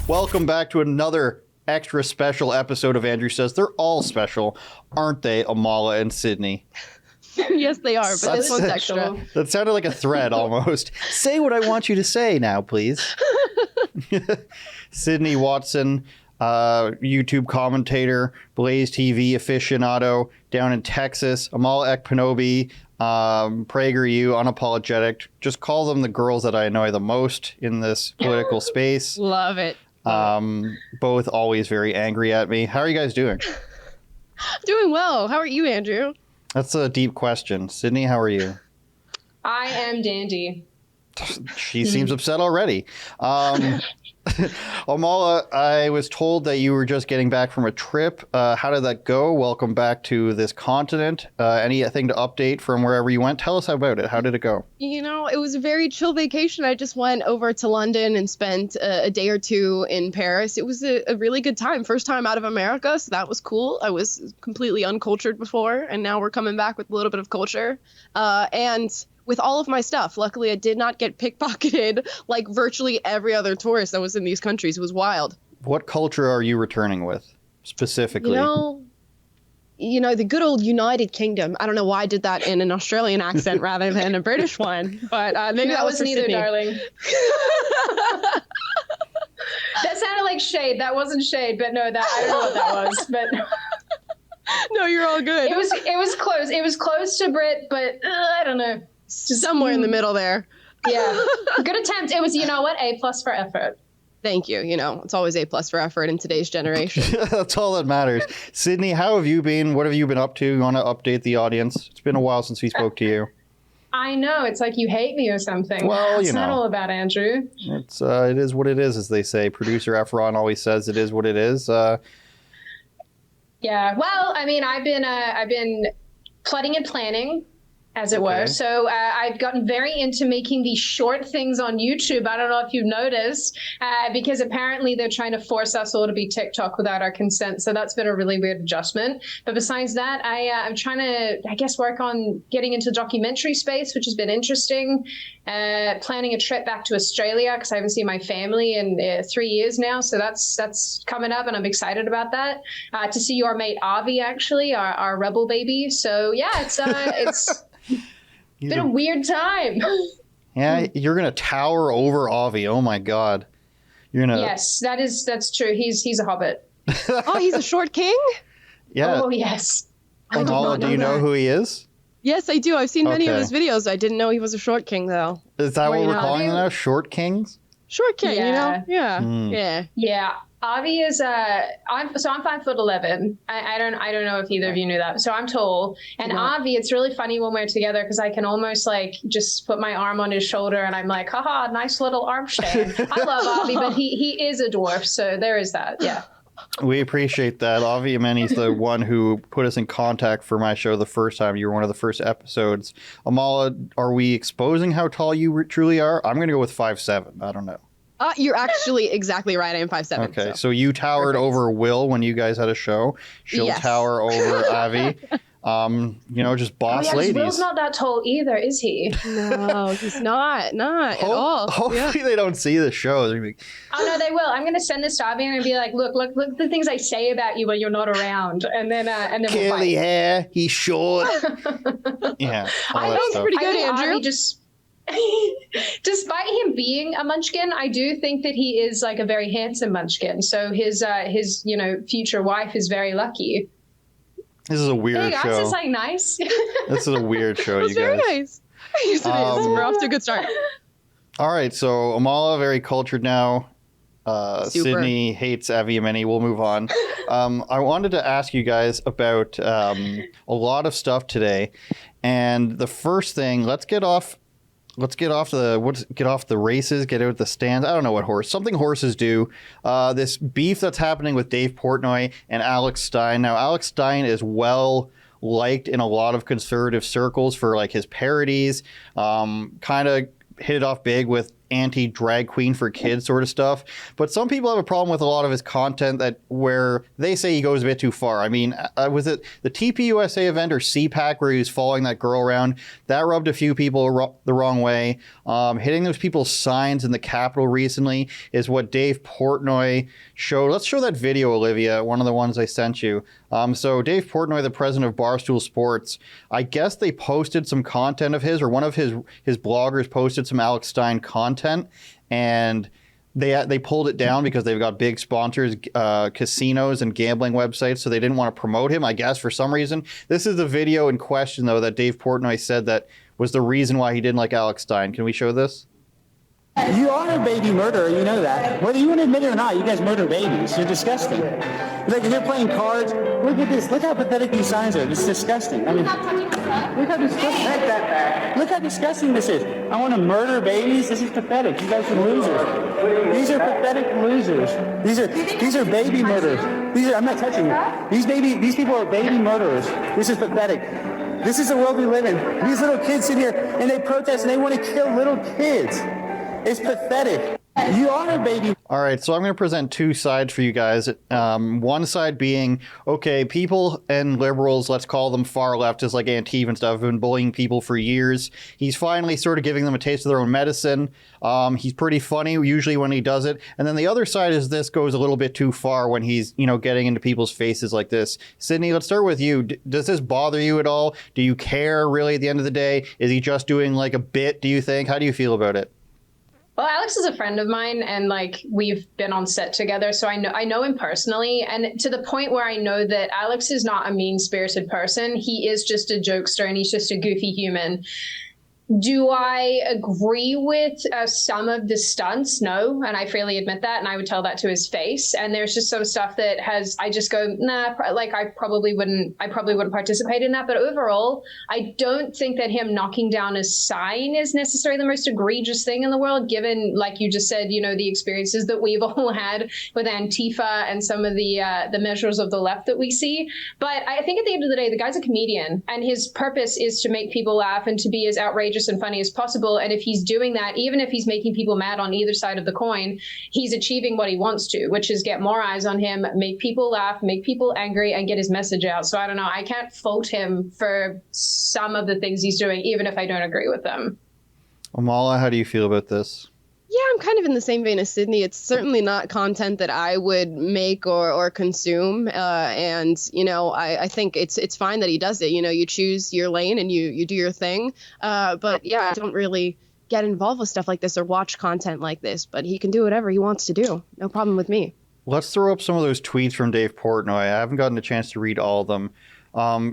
Welcome back to another extra special episode of Andrew Says. They're all special, aren't they, Amala and Sydney? Yes, they are, but this one's extra. That sounded like a threat almost. Say what I want you to say now, please. Sydney Watson, YouTube commentator, Blaze TV aficionado down in Texas. Amala Ekpunobi, PragerU, Unapologetic. Just call them the girls that I annoy the most in this political space. Love it. Both always very angry at me. How are you guys doing? Doing well. How are you, Andrew? That's a deep question. Sydney, how are you? I am dandy. She seems upset already. Amala, I was told that you were just getting back from a trip. How did that go? Welcome back to this continent. Anything to update from wherever you went? Tell us about it. How did it go? You know, it was a very chill vacation. I just went over to London and spent a day or two in Paris. It was a really good time. First time out of America, so that was cool. I was completely uncultured before, and now we're coming back with a little bit of culture. And with all of my stuff. Luckily, I did not get pickpocketed like virtually every other tourist that was in these countries. It was wild. What culture are you returning with, specifically? You know, the good old United Kingdom. I don't know why I did that in an Australian accent rather than a British one, but maybe that was neither, Sydney. darling. That sounded like shade. That wasn't shade, but no, I don't know what that was, but... No, you're all good. It was close. It was close to Brit, but I don't know. Just somewhere in the middle there. Yeah. Good attempt. It was, you know what? A+ for effort. Thank you. You know, it's always A+ for effort in today's generation. That's all that matters. Sydney, how have you been? What have you been up to? You want to update the audience? It's been a while since we spoke to you. I know. It's like you hate me or something. Well, it's not all about Andrew. It is what it is, as they say. Producer Efron always says it is what it is. Yeah. Well, I mean, I've been plotting and planning, as it were. So I've gotten very into making these short things on YouTube. I don't know if you've noticed, because apparently they're trying to force us all to be TikTok without our consent. So that's been a really weird adjustment. But besides that, I'm trying to, I guess, work on getting into the documentary space, which has been interesting. Planning a trip back to Australia because I haven't seen my family in 3 years now. So that's coming up, and I'm excited about that. To see your mate Avi, actually, our rebel baby. So yeah, it's been a weird time. Yeah, you're gonna tower over Avi. Oh my God, you're gonna. Yes, that's true. He's a hobbit. Oh, he's a short king? Yeah. Oh yes. Amala, do you know who he is? Yes, I do. I've seen many of his videos. I didn't know he was a short king, though. Is that what we're calling him now? Short kings? Short king, you know? Yeah. Yeah. Avi is I'm 5'11". I don't know if either of you knew that. So I'm tall. And Avi, it's really funny when we're together because I can almost like just put my arm on his shoulder and I'm like, haha, nice little arm shave. I love Avi, but he is a dwarf, so there is that. Yeah. We appreciate that. Avi Ameni's the one who put us in contact for my show the first time. You were one of the first episodes. Amala, are we exposing how tall you truly are? I'm going to go with 5'7". I don't know. You're actually exactly right. I am 5'7". Okay, so you towered over Will when you guys had a show. She'll tower over Avi. Just boss ladies. Will's not that tall either, is he? No, he's not at all. Hopefully they don't see the show. Oh no, they will. I'm going to send this to Avi and be like, look the things I say about you when you're not around, and then we'll fight. Curly hair, he's short. Yeah, I think pretty good, Andrew. Avi despite him being a munchkin, I do think that he is like a very handsome munchkin. So his future wife is very lucky. This is a weird show. It's like nice. This is a weird show, you guys. Very nice. Yes, it is. We're off to a good start. All right, so Amala, very cultured now. Sydney hates Avi Ameni. We'll move on. I wanted to ask you guys about a lot of stuff today, and the first thing, let's get off the races, get out the stands. I don't know what something horses do. This beef that's happening with Dave Portnoy and Alex Stein. Now, Alex Stein is well liked in a lot of conservative circles for like his parodies. Kind of hit it off big with anti-drag queen for kids sort of stuff. But some people have a problem with a lot of his content that where they say he goes a bit too far. I mean, was it the TPUSA event or CPAC where he was following that girl around? That rubbed a few people the wrong way. Hitting those people's signs in the Capitol recently is what Dave Portnoy showed. Let's show that video, Olivia, one of the ones I sent you. So Dave Portnoy, the president of Barstool Sports, I guess they posted some content of his, or one of his bloggers posted some Alex Stein content, and they pulled it down because they've got big sponsors, casinos and gambling websites, so they didn't want to promote him, I guess, for some reason. This is the video in question, though, that Dave Portnoy said that was the reason why he didn't like Alex Stein. Can we show this? You are a baby murderer, you know that. Whether you want to admit it or not, you guys murder babies. You're disgusting. Like, if you're playing cards, look at this. Look how pathetic these signs are. It's disgusting. I mean, look how disgusting. Look how disgusting this is. I want to murder babies? This is pathetic. You guys are losers. These are pathetic losers. These are baby murderers. I'm not touching you. These people are baby murderers. This is pathetic. This is the world we live in. These little kids sit here and they protest and they want to kill little kids. It's pathetic. You are a baby. All right, so I'm going to present two sides for you guys. One side being, okay, people and liberals, let's call them far leftists like Antifa and stuff, have been bullying people for years. He's finally sort of giving them a taste of their own medicine. He's pretty funny usually when he does it. And then the other side is this goes a little bit too far when he's, getting into people's faces like this. Sydney, let's start with you. Does this bother you at all? Do you care really at the end of the day? Is he just doing like a bit, do you think? How do you feel about it? Well, Alex is a friend of mine, and we've been on set together, so I know him personally, and to the point where I know that Alex is not a mean-spirited person. He is just a jokester, and he's just a goofy human. Do I agree with some of the stunts? No, and I freely admit that, and I would tell that to his face. And there's just some stuff that I just go, nah, I probably wouldn't participate in that. But overall, I don't think that him knocking down a sign is necessarily the most egregious thing in the world, given, like you just said, the experiences that we've all had with Antifa and some of the measures of the left that we see. But I think at the end of the day, the guy's a comedian, and his purpose is to make people laugh and to be as outrageous and funny as possible. And if he's doing that, even if he's making people mad on either side of the coin, he's achieving what he wants to, which is get more eyes on him, make people laugh, make people angry, and get his message out. So I don't know. I can't fault him for some of the things he's doing, even if I don't agree with them. Amala, how do you feel about this? Yeah, I'm kind of in the same vein as Sydney. It's certainly not content that I would make or consume. And I think it's fine that he does it. You choose your lane and you do your thing. But yeah, I don't really get involved with stuff like this or watch content like this. But he can do whatever he wants to do. No problem with me. Let's throw up some of those tweets from Dave Portnoy. I haven't gotten a chance to read all of them.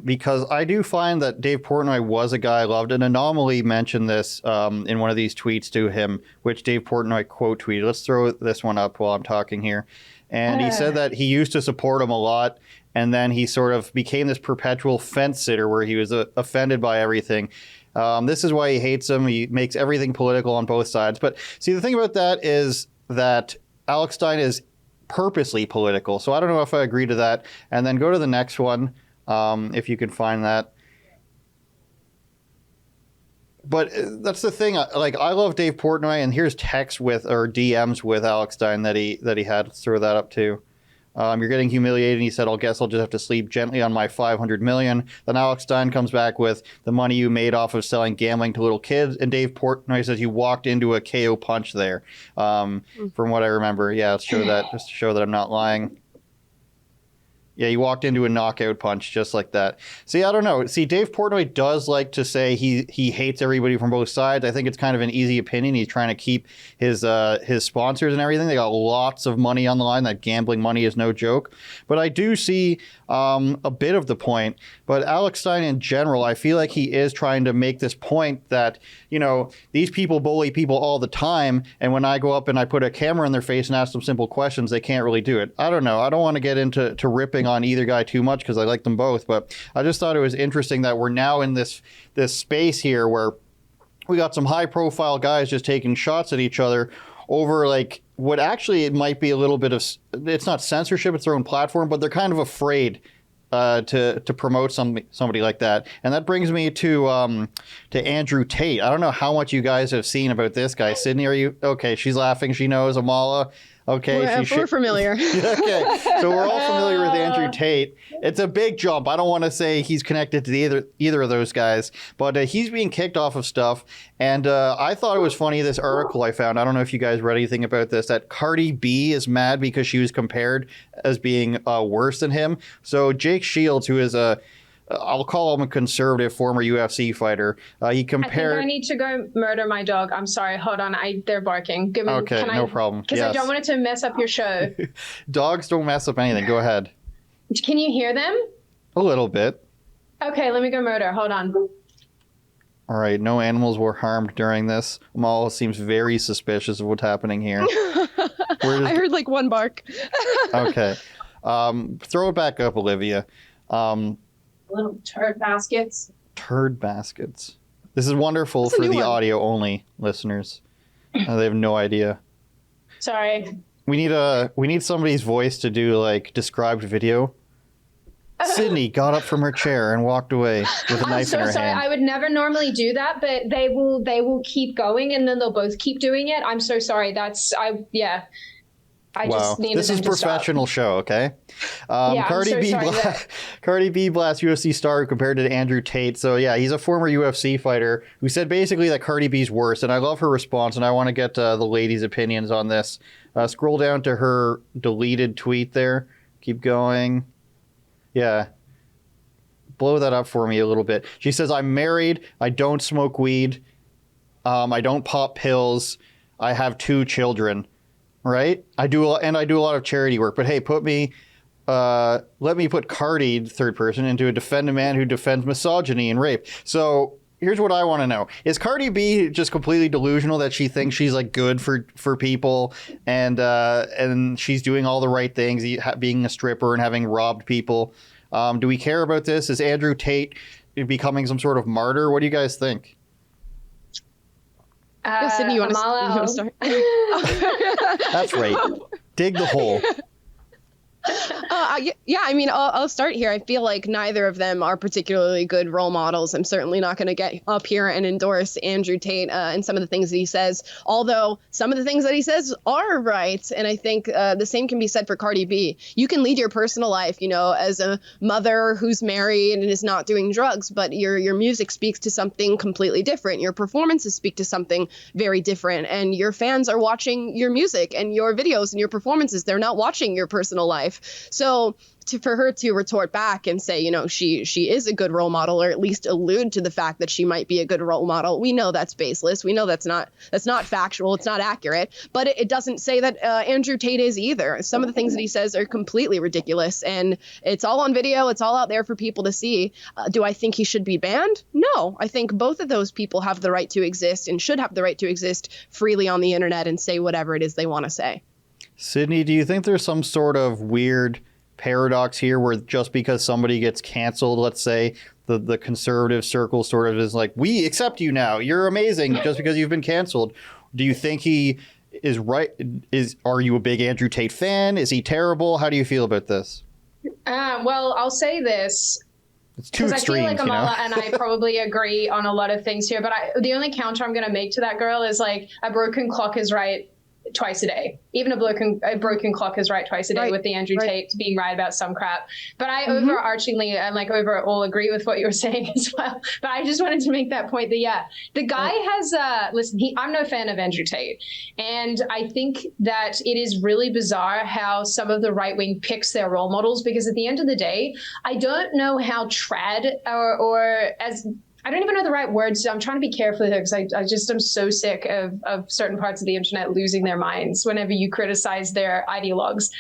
Because I do find that Dave Portnoy was a guy I loved. And Anomaly mentioned this in one of these tweets to him, which Dave Portnoy quote tweeted. Let's throw this one up while I'm talking here. And he said that he used to support him a lot, and then he sort of became this perpetual fence sitter where he was offended by everything. This is why he hates him. He makes everything political on both sides. But see, the thing about that is that Alex Stein is purposely political. So I don't know if I agree to that. And then go to the next one. If you can find that. But that's the thing. I love Dave Portnoy, and here's text with or DMs with Alex Stein that he had. Let's throw that up too. You're getting humiliated. And he said, I'll just have to sleep gently on my $500 million. Then Alex Stein comes back with the money you made off of selling gambling to little kids. And Dave Portnoy says you walked into a KO punch there. From what I remember. Yeah, let's show that just to show that I'm not lying. Yeah, he walked into a knockout punch just like that. See, I don't know. See, Dave Portnoy does like to say he hates everybody from both sides. I think it's kind of an easy opinion. He's trying to keep his sponsors and everything. They got lots of money on the line. That gambling money is no joke. But I do see a bit of the point. But Alex Stein in general, I feel like he is trying to make this point that, these people bully people all the time. And when I go up and I put a camera in their face and ask them simple questions, they can't really do it. I don't know. I don't want to get into ripping on either guy too much because I like them both. But I just thought it was interesting that we're now in this space here where we got some high profile guys just taking shots at each other over what actually it might be a little bit of, it's not censorship, it's their own platform, but they're kind of afraid to promote somebody like that. And that brings me to Andrew Tate. I don't know how much you guys have seen about this guy. Sydney, are you okay? She's laughing. She knows. Amala. Okay, we're familiar. Okay, so we're all familiar with Andrew Tate. It's a big jump. I don't want to say he's connected to either of those guys, but he's being kicked off of stuff. And I thought it was funny, this article I found. I don't know if you guys read anything about this, that Cardi B is mad because she was compared as being worse than him. So Jake Shields, who is I'll call him a conservative former UFC fighter. He compared. I think I need to go murder my dog. I'm sorry. Hold on. They're barking. Okay, no problem. Because I don't want it to mess up your show. Dogs don't mess up anything. Go ahead. Can you hear them? A little bit. Okay, let me go murder. Hold on. All right. No animals were harmed during this. Amal seems very suspicious of what's happening here. I heard like one bark. Okay. Throw it back up, Olivia. Little turd baskets. Turd baskets. This is wonderful That's for the audio only listeners. They have no idea. Sorry. We need somebody's voice to do like described video. Sydney got up from her chair and walked away with a knife in her hand. I would never normally do that, but they will keep going and then they'll both keep doing it. I'm so sorry. Wow, this is professional show, okay? Cardi B blasts UFC star compared to Andrew Tate. So yeah, he's a former UFC fighter who said basically that Cardi B's worse, and I love her response, and I want to get the ladies' opinions on this. Scroll down to her deleted tweet there. Keep going. Yeah. Blow that up for me a little bit. She says, "I'm married. I don't smoke weed. I don't pop pills. I have 2 children." Right? I do a lot of charity work, but hey, let me put Cardi, third person, into a defend a man who defends misogyny and rape. So here's what I want to know. Is Cardi B just completely delusional that she thinks she's like good for people and she's doing all the right things, being a stripper and having robbed people? Do we care about this? Is Andrew Tate becoming some sort of martyr? What do you guys think? Sydney, you want to start? That's right. Dig the hole. I mean, I'll start here. I feel like neither of them are particularly good role models. I'm certainly not going to get up here and endorse Andrew Tate and some of the things that he says, although some of the things that he says are right. And I think the same can be said for Cardi B. You can lead your personal life, as a mother who's married and is not doing drugs, but your music speaks to something completely different. Your performances speak to something very different. And your fans are watching your music and your videos and your performances. They're not watching your personal life. So for her to retort back and say, she is a good role model, or at least allude to the fact that she might be a good role model, we know that's baseless. We know that's not factual. It's not accurate. But it doesn't say that Andrew Tate is either. Some of the things that he says are completely ridiculous, and it's all on video. It's all out there for people to see. Do I think he should be banned? No. I think both of those people have the right to exist and should have the right to exist freely on the internet and say whatever it is they want to say. Sydney, do you think there's some sort of weird paradox here where just because somebody gets canceled, let's say the conservative circle sort of is like, we accept you now, you're amazing just because you've been canceled? Do you think he is right? Are you a big Andrew Tate fan? Is he terrible? How do you feel about this? Well, I'll say this. It's too extreme. I feel like Amala and I probably agree on a lot of things here, but the only counter I'm going to make to that girl is like, a broken clock is right twice a day. Even a broken clock is right twice a day, with the Andrew Tate being right about some crap. But I overarchingly and overall agree with what you were saying as well. But I just wanted to make that point that, the guy has, listen, I'm no fan of Andrew Tate. And I think that it is really bizarre how some of the right wing picks their role models, because at the end of the day, I don't know how trad or as I don't even know the right words. I'm trying to be careful here because I just am so sick of certain parts of the internet losing their minds whenever you criticize their ideologues.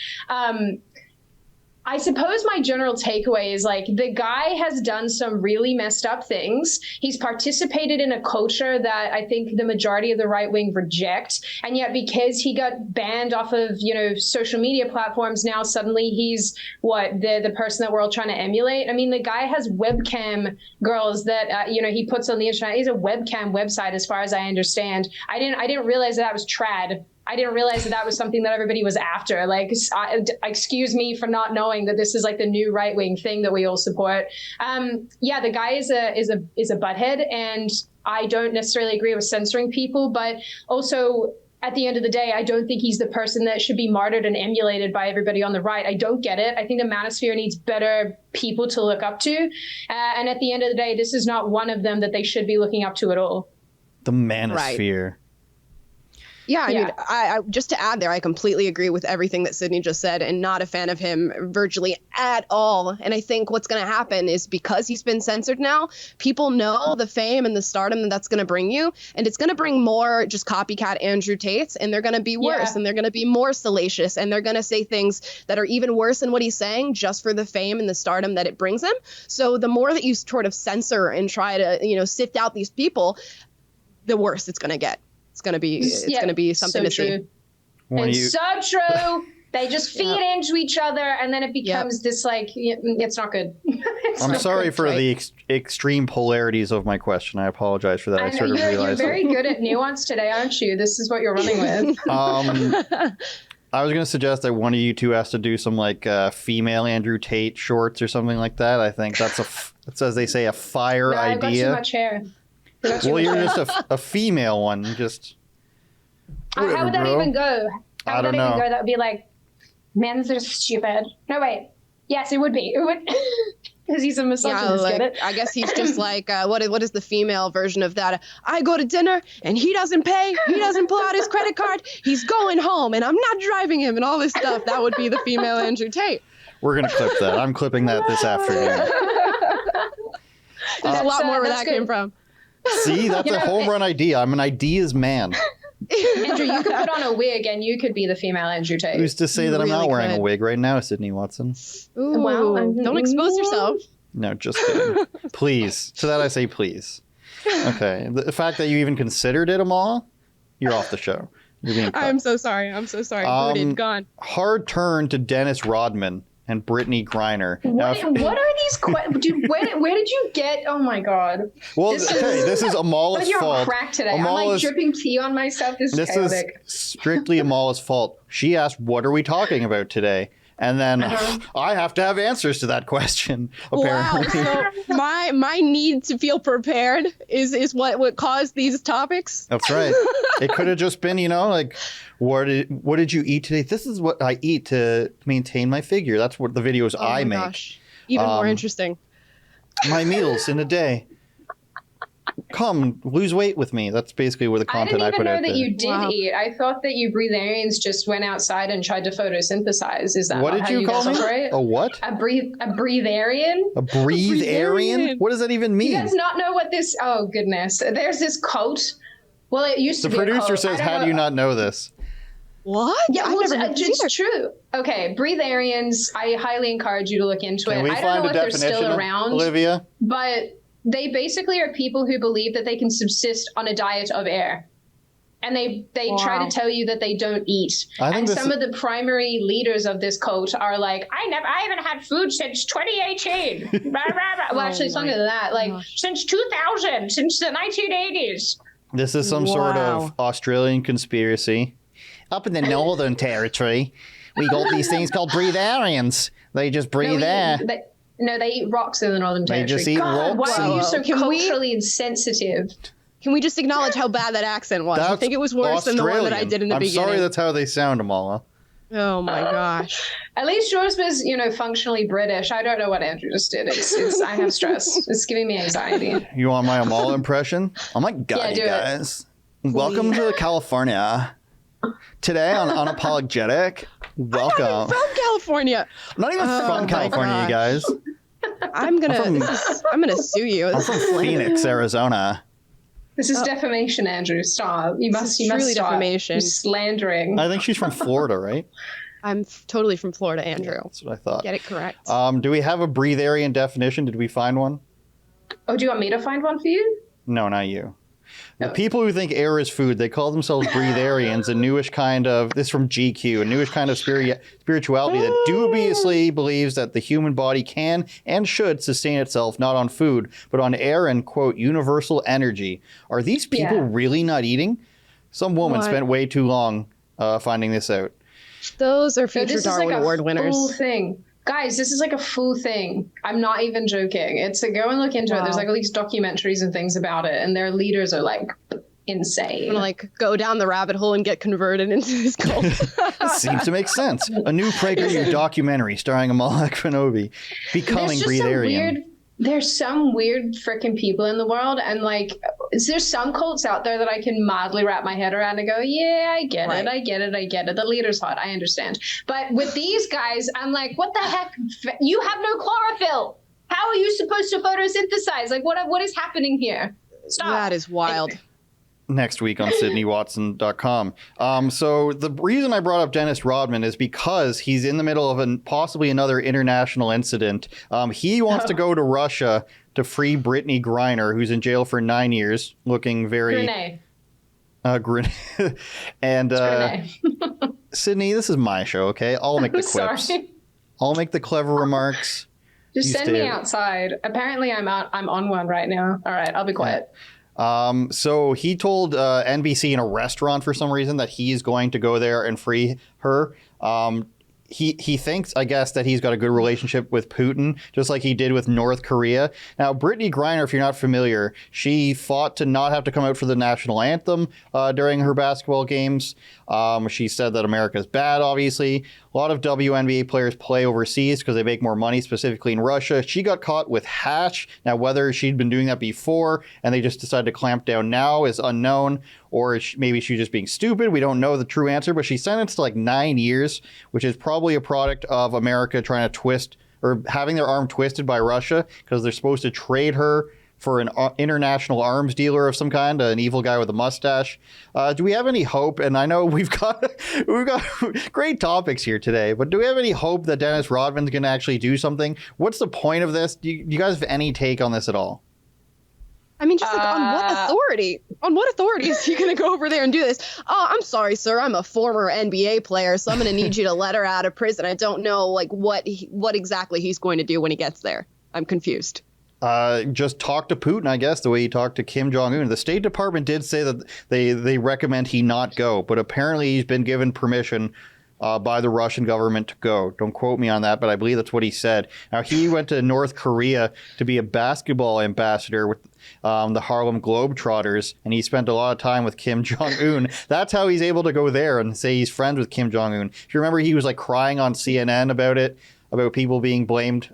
I suppose my general takeaway is like, the guy has done some really messed up things. He's participated in a culture that I think the majority of the right wing reject. And yet because he got banned off of, social media platforms, now suddenly he's the person that we're all trying to emulate. I mean, the guy has webcam girls that, he puts on the internet. He's a webcam website, as far as I understand. I didn't realize that was trad I didn't realize that was something that everybody was after. Like, excuse me for not knowing that this is like the new right wing thing that we all support. Yeah, the guy is a butthead, and I don't necessarily agree with censoring people, but also at the end of the day, I don't think he's the person that should be martyred and emulated by everybody on the right. I don't get it. I think the manosphere needs better people to look up to. And at the end of the day, this is not one of them that they should be looking up to at all. The manosphere. Right. Yeah, I mean, I just to add there, I completely agree with everything that Sydney just said, and not a fan of him virtually at all. And I think what's going to happen is because he's been censored now, people know the fame and the stardom that's going to bring you, and it's going to bring more just copycat Andrew Tates, and they're going to be worse, and they're going to be more salacious, and they're going to say things that are even worse than what he's saying just for the fame and the stardom that it brings him. So the more that you sort of censor and try to, sift out these people, the worse it's going to get. It's going to be something so to see. So true. They just feed into each other, and then it becomes this like, it's not good. I'm sorry for the extreme polarities of my question. I apologize for that. I sort of realized you're very good at nuance today, aren't you? This is what you're running with. I was going to suggest that one of you two has to do some like female Andrew Tate shorts or something like that. I think that's it's, as they say, a fire idea. I've got too much hair. Well, you're just a female one. Just whatever, how would that even go? I don't know. That would be like, men's are stupid. No, wait. Yes, it would be. It would, because he's a misogynist. Get it? I guess he's just like, what is the female version of that? I go to dinner and he doesn't pay. He doesn't pull out his credit card. He's going home and I'm not driving him and all this stuff. That would be the female Andrew Tate. We're gonna clip that. I'm clipping that this afternoon. There's a lot more where that came from. See, that's a home run idea. I'm an ideas man. Andrew, you could put on a wig and you could be the female Andrew Tate. Who's to say that I'm not wearing a wig right now, Sydney Watson? Ooh, well, don't expose yourself. No, just kidding. Please. To that I say please. Okay. The fact that you even considered it, Amala, you're off the show. You're being cut. I'm so sorry. Booted, gone. Hard turn to Dennis Rodman and Brittany Griner. What are these questions? Dude, where did you get? Oh my God. Well, this is Amala's you're fault. You're on crack today. I'm like dripping tea on myself. This is chaotic. Is strictly Amala's fault. She asked, what are we talking about today? And then I have to have answers to that question, apparently. Wow. So my need to feel prepared is what caused these topics. That's right. It could have just been, like, what did you eat today? This is what I eat to maintain my figure. That's what the videos I make. Gosh. Even more interesting. My meals in a day. Come lose weight with me. That's basically where the content I put out there. I didn't even know that you did eat. I thought that you breatharians just went outside and tried to photosynthesize. Is that what did you call me? Operate? A what? A breatharian? A breatharian? What does that even mean? You guys not know what this? Oh goodness! There's this cult. Well, it used to be. The producer says, "How do you not know this?" What? Yeah, well, it's true. Okay, breatharians. I highly encourage you to look into it. I don't know if they're still around, Olivia, but they basically are people who believe that they can subsist on a diet of air. And they try to tell you that they don't eat. And some of the primary leaders of this cult are like, I haven't had food since 2018. Well, actually, it's longer than that. Like, since 2000, since the 1980s. This is some sort of Australian conspiracy. Up in the Northern Territory, we got these things called breatharians. They just breathe air. No, they eat rocks in the Northern Territory. They just eat rocks. Why are you so culturally insensitive? Can we just acknowledge how bad that accent was? I think it was worse than the one that I did in the beginning. I'm sorry that's how they sound, Amala. Oh my gosh. At least yours was, functionally British. I don't know what Andrew just did. I have stress. It's giving me anxiety. You want my Amala impression? Oh my God, you guys. Welcome to California. Today on Unapologetic. Welcome. I'm from California. I'm not even from California, you guys. I'm gonna sue you. I'm from Phoenix, Arizona. This is defamation, Andrew. Stop. You must stop. Defamation. You're slandering. I think she's from Florida, right? I'm totally from Florida, Andrew. Yeah, that's what I thought. Get it correct. Do we have a breatharian definition? Did we find one? Oh, do you want me to find one for you? No, not you. The people who think air is food, they call themselves breatharians, a newish kind of, this is from GQ, a newish kind of spirituality that dubiously believes that the human body can and should sustain itself not on food, but on air and, quote, universal energy. Are these people really not eating? Some woman spent way too long finding this out. Those are So future this Darwin is like Award a winners. full thing. Guys, this is like a full thing. I'm not even joking. It's a go and look into it. There's like all these documentaries and things about it, and their leaders are like insane. I'm gonna like go down the rabbit hole and get converted into this cult. This seems to make sense. A new PragerU documentary starring Amala Ekpunobi, becoming breatharian. There's some weird freaking people in the world, and like, there's some cults out there that I can madly wrap my head around and go, yeah, I get it, I get it, I get it. The leader's hot, I understand. But with these guys, I'm like, what the heck? You have no chlorophyll. How are you supposed to photosynthesize? Like, what is happening here? Stop. That is wild. Anyway. Next week on SydneyWatson.com. So the reason I brought up Dennis Rodman is because he's in the middle of possibly another international incident. He wants to go to Russia to free Brittany Griner, who's in jail for 9 years, looking very... Grenade. And Sydney, this is my show, okay? I'll make the clips. Sorry. I'll make the clever remarks. Just send me outside. Apparently I'm on one right now. All right, I'll be quiet. So he told NBC in a restaurant for some reason that he's going to go there and free her. He thinks, I guess, that he's got a good relationship with Putin, just like he did with North Korea. Now, Brittany Griner, if you're not familiar, she fought to not have to come out for the national anthem during her basketball games. She said that America's bad, obviously. A lot of WNBA players play overseas because they make more money, specifically in Russia. She got caught with hash. Now, whether she'd been doing that before and they just decided to clamp down now is unknown, or maybe she's just being stupid. We don't know the true answer, but she's sentenced to like 9 years, which is probably a product of America trying to twist or having their arm twisted by Russia because they're supposed to trade her for an international arms dealer of some kind, an evil guy with a mustache. Do we have any hope? And I know we've got great topics here today, but do we have any hope that Dennis Rodman's going to actually do something? What's the point of this? Do you guys have any take on this at all? I mean, just like on what authority? On what authority is he going to go over there and do this? Oh, I'm sorry, sir. I'm a former NBA player, so I'm going to need you to let her out of prison. I don't know like what exactly he's going to do when he gets there. I'm confused. Just talk to Putin, I guess, the way he talked to Kim Jong-un. The State Department did say that they recommend he not go, but apparently he's been given permission by the Russian government to go. Don't quote me on that, but I believe that's what he said. Now, he went to North Korea to be a basketball ambassador with the Harlem Globetrotters, and he spent a lot of time with Kim Jong-un. That's how he's able to go there and say he's friends with Kim Jong-un. If you remember, he was like crying on CNN about it, about people being blamed.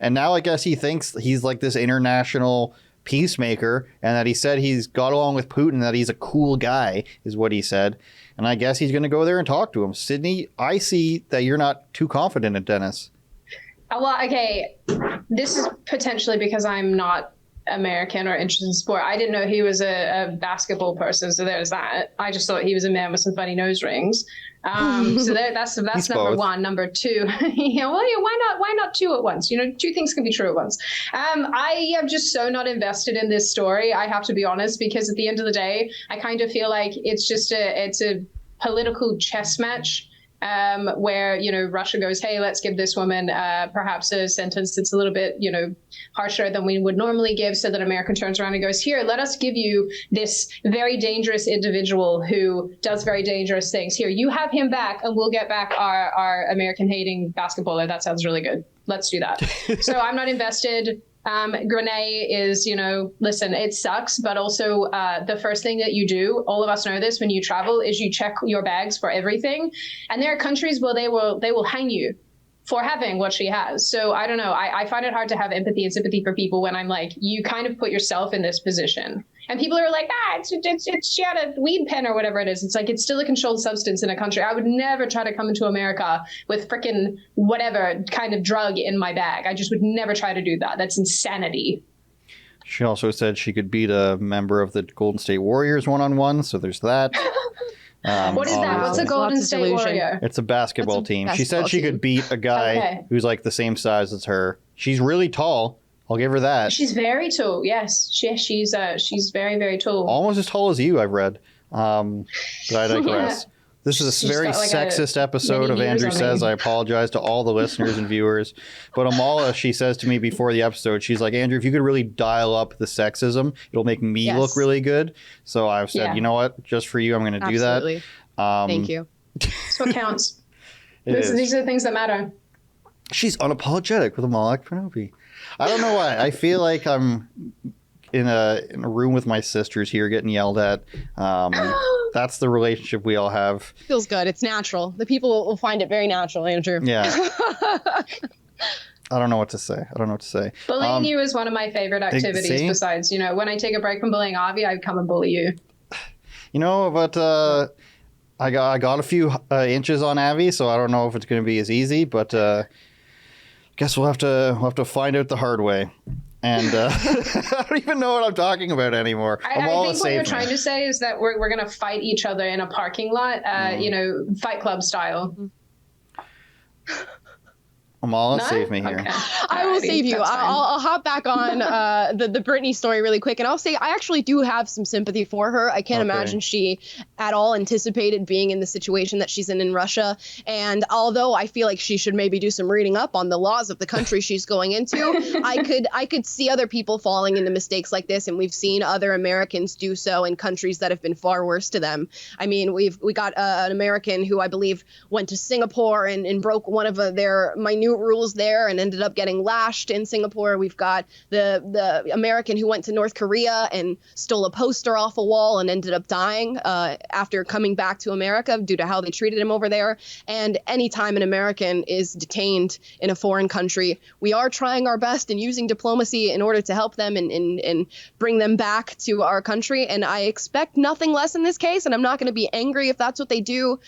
And now I guess he thinks he's like this international peacemaker, and that he said he's got along with Putin, that he's a cool guy, is what he said. And I guess he's going to go there and talk to him. Sydney, I see that you're not too confident in Dennis. Well, okay, this is potentially because I'm not American or interested in sport. I didn't know he was a basketball person, so there's that. I just thought he was a man with some funny nose rings. So that's number both. one. Number two, why not two at once? Two things can be true at once. I am just so not invested in this story. I have to be honest, because at the end of the day, I kind of feel like it's a political chess match. Where Russia goes, hey, let's give this woman perhaps a sentence that's a little bit harsher than we would normally give, so that America turns around and goes, here, let us give you this very dangerous individual who does very dangerous things. Here, you have him back, and we'll get back our American hating basketballer. That sounds really good. Let's do that. So I'm not invested. Grenade is, listen, it sucks, but also the first thing that you do, all of us know this, when you travel, is you check your bags for everything. And there are countries where they will hang you for having what she has. So I don't know. I find it hard to have empathy and sympathy for people when I'm like, you kind of put yourself in this position. And people are like, she had a weed pen or whatever it is. It's like, it's still a controlled substance in a country. I would never try to come into America with frickin' whatever kind of drug in my bag. I just would never try to do that. That's insanity. She also said she could beat a member of the Golden State Warriors one-on-one, so there's that. What is that? What's a Golden State Warrior? It's a basketball team. She said she could beat a guy who's like the same size as her. She's really tall. I'll give her that. She's very tall. Yes, she's very, very tall. Almost as tall as you, I've read. But I digress. Yeah. This is a very sexist episode of Andrew Says. I apologize to all the listeners and viewers. But Amala, she says to me before the episode, she's like, Andrew, if you could really dial up the sexism, it'll make me look really good. So I've said, you know what? Just for you, I'm going to do that. Thank you. That's what counts. These are the things that matter. She's unapologetic with Amala Ekpunobi. I don't know why. I feel like I'm in a room with my sisters here getting yelled at. That's the relationship we all have. Feels good. It's natural. The people will find it very natural, Andrew. Yeah. I don't know what to say. Bullying you is one of my favorite activities besides, when I take a break from bullying Avi, I come and bully you. But I got a few inches on Avi, so I don't know if it's going to be as easy, but guess we'll have to find out the hard way. And I don't even know what I'm talking about anymore. I think what you're trying to say is that we're going to fight each other in a parking lot, Fight Club style. Amala, save me here. Okay. I will save you. I'll hop back on the Britney story really quick, and I'll say I actually do have some sympathy for her. I can't imagine she at all anticipated being in the situation that she's in Russia. And although I feel like she should maybe do some reading up on the laws of the country she's going into, I could see other people falling into mistakes like this, and we've seen other Americans do so in countries that have been far worse to them. I mean, we got an American who I believe went to Singapore and broke one of their minute rules there and ended up getting lashed in Singapore. We've got the American who went to North Korea and stole a poster off a wall and ended up dying after coming back to America due to how they treated him over there. And anytime an American is detained in a foreign country, we are trying our best and using diplomacy in order to help them and bring them back to our country. And I expect nothing less in this case. And I'm not going to be angry if that's what they do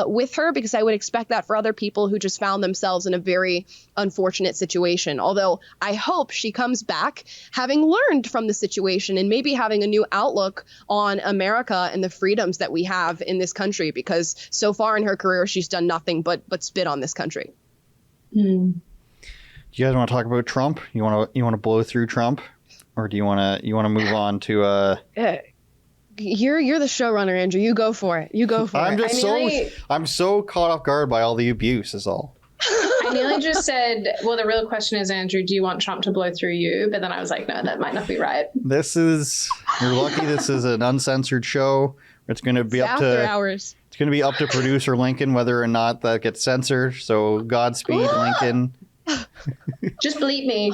with her, because I would expect that for other people who just found themselves in a very unfortunate situation. Although I hope she comes back having learned from the situation and maybe having a new outlook on America and the freedoms that we have in this country, because so far in her career, she's done nothing but spit on this country. Do you guys want to talk about Trump? You want to blow through Trump, or do you want to move on to You're the showrunner, Andrew. You go for it. I'm so caught off guard by all the abuse is all. I nearly just said, well, the real question is, Andrew, do you want Trump to blow through you? But then I was like, no, that might not be right. You're lucky this is an uncensored show. It's going to be up to hours. It's going to be up to producer Lincoln whether or not that gets censored. So Godspeed, Lincoln. Just bleep me.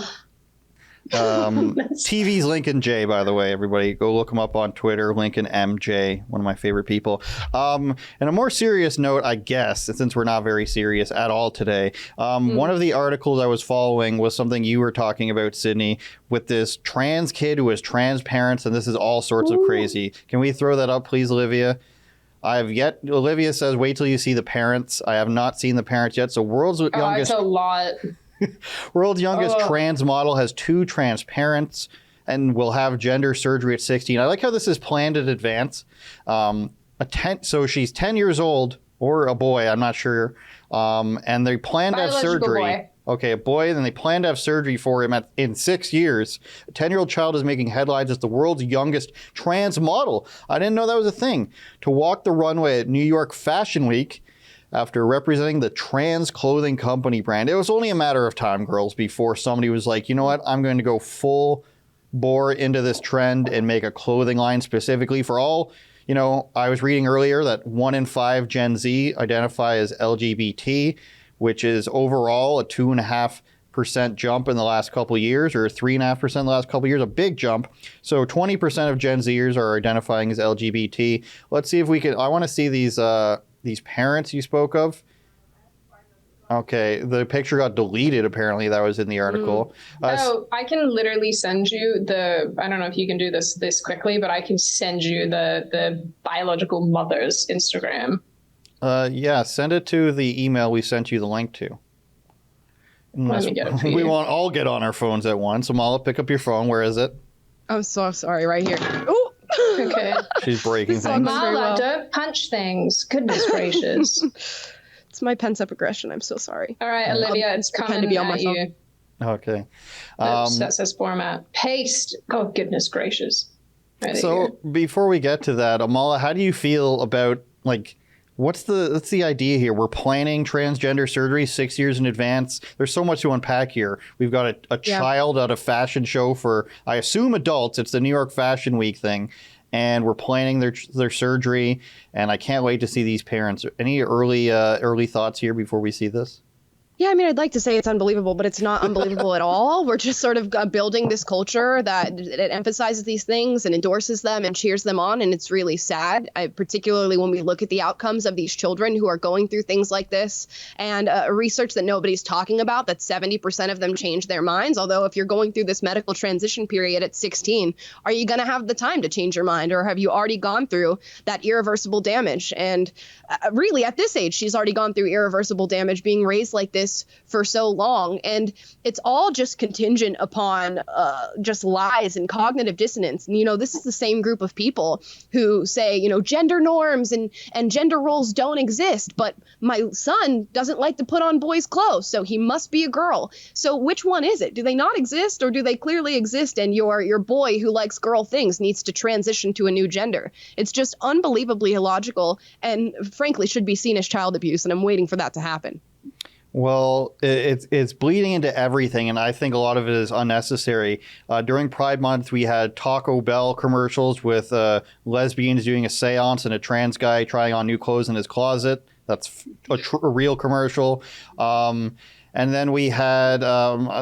TV's Lincoln J, by the way, everybody go look him up on Twitter. Lincoln MJ, one of my favorite people. And a more serious note, I guess, since we're not very serious at all today, one of the articles I was following was something you were talking about, Sydney, with this trans kid who has trans parents, and this is all sorts of crazy. Can we throw that up, please, Olivia? Olivia says, wait till you see the parents. I have not seen the parents yet. So world's youngest. That's a lot. World's youngest trans model has 2 trans parents and will have gender surgery at 16. I like how this is planned in advance. So she's 10 years old, or a boy, I'm not sure. And they plan to have surgery. Boy. Okay, a boy, then they plan to have surgery for him in 6 years. A 10-year-old child is making headlines as the world's youngest trans model. I didn't know that was a thing. To walk the runway at New York Fashion Week after representing the trans clothing company brand. It was only a matter of time, girls, before somebody was like, you know what, I'm going to go full bore into this trend and make a clothing line specifically for all. I was reading earlier that 1 in 5 Gen Z identify as LGBT, which is overall a 2.5% jump in the last couple of years, or 3.5% in the last couple of years, a big jump. So 20% of Gen Zers are identifying as LGBT. Let's see if we can, I want to see these parents you spoke of. Okay, the picture got deleted, apparently. That was in the article. I can literally send you I don't know if you can do this quickly, but I can send you the biological mother's Instagram. Yeah, send it to the email we sent you the link to. Let me get it for you. We won't all get on our phones at once. Amala, pick up your phone. Where is it? I'm so sorry. Right here. Oh. Okay. She's breaking things. Amala, don't punch things. Goodness gracious. It's my pent-up aggression. I'm so sorry. All right, Olivia, it's coming to be on my phone. Okay. Oops, that says format. Paste. Oh, goodness gracious. Right so before we get to that, Amala, how do you feel about, what's the idea here? We're planning transgender surgery 6 years in advance. There's so much to unpack here. We've got a child at a fashion show for, I assume, adults. It's the New York Fashion Week thing. and we're planning their surgery, and I can't wait to see these parents. Any early thoughts here before we see this? Yeah, I mean, I'd like to say it's unbelievable, but it's not unbelievable at all. We're just sort of building this culture that it emphasizes these things and endorses them and cheers them on, and it's really sad, particularly when we look at the outcomes of these children who are going through things like this, and research that nobody's talking about, that 70% of them change their minds. Although if you're going through this medical transition period at 16, are you going to have the time to change your mind, or have you already gone through that irreversible damage? And really, at this age, she's already gone through irreversible damage, being raised like this for so long, and it's all just contingent upon just lies and cognitive dissonance. And, this is the same group of people who say, gender norms and gender roles don't exist, but my son doesn't like to put on boys' clothes, so he must be a girl. So which one is it? Do they not exist, or do they clearly exist, and your boy who likes girl things needs to transition to a new gender? It's just unbelievably illogical, and frankly should be seen as child abuse, and I'm waiting for that to happen. Well, it's bleeding into everything, and I think a lot of it is unnecessary. During Pride Month, we had Taco Bell commercials with lesbians doing a seance and a trans guy trying on new clothes in his closet. That's a real commercial. And then we had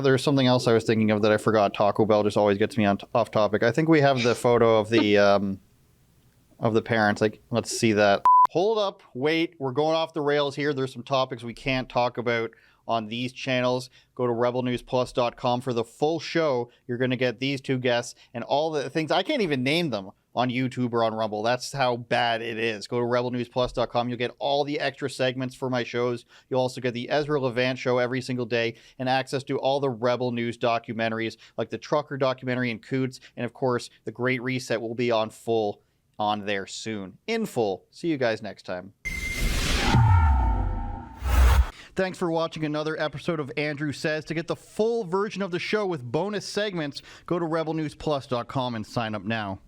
there's something else I was thinking of that I forgot. Taco Bell just always gets me off topic. I think we have the photo of the parents. Like, let's see that. Hold up, wait, we're going off the rails here. There's some topics we can't talk about on these channels. Go to rebelnewsplus.com for the full show. You're going to get these two guests and all the things. I can't even name them on YouTube or on Rumble. That's how bad it is. Go to rebelnewsplus.com. You'll get all the extra segments for my shows. You'll also get the Ezra Levant show every single day and access to all the Rebel News documentaries like the Trucker documentary and Coots. And of course, the Great Reset will be on there soon. In full. See you guys next time. Thanks for watching another episode of Andrew Says. To get the full version of the show with bonus segments, go to rebelnewsplus.com and sign up now.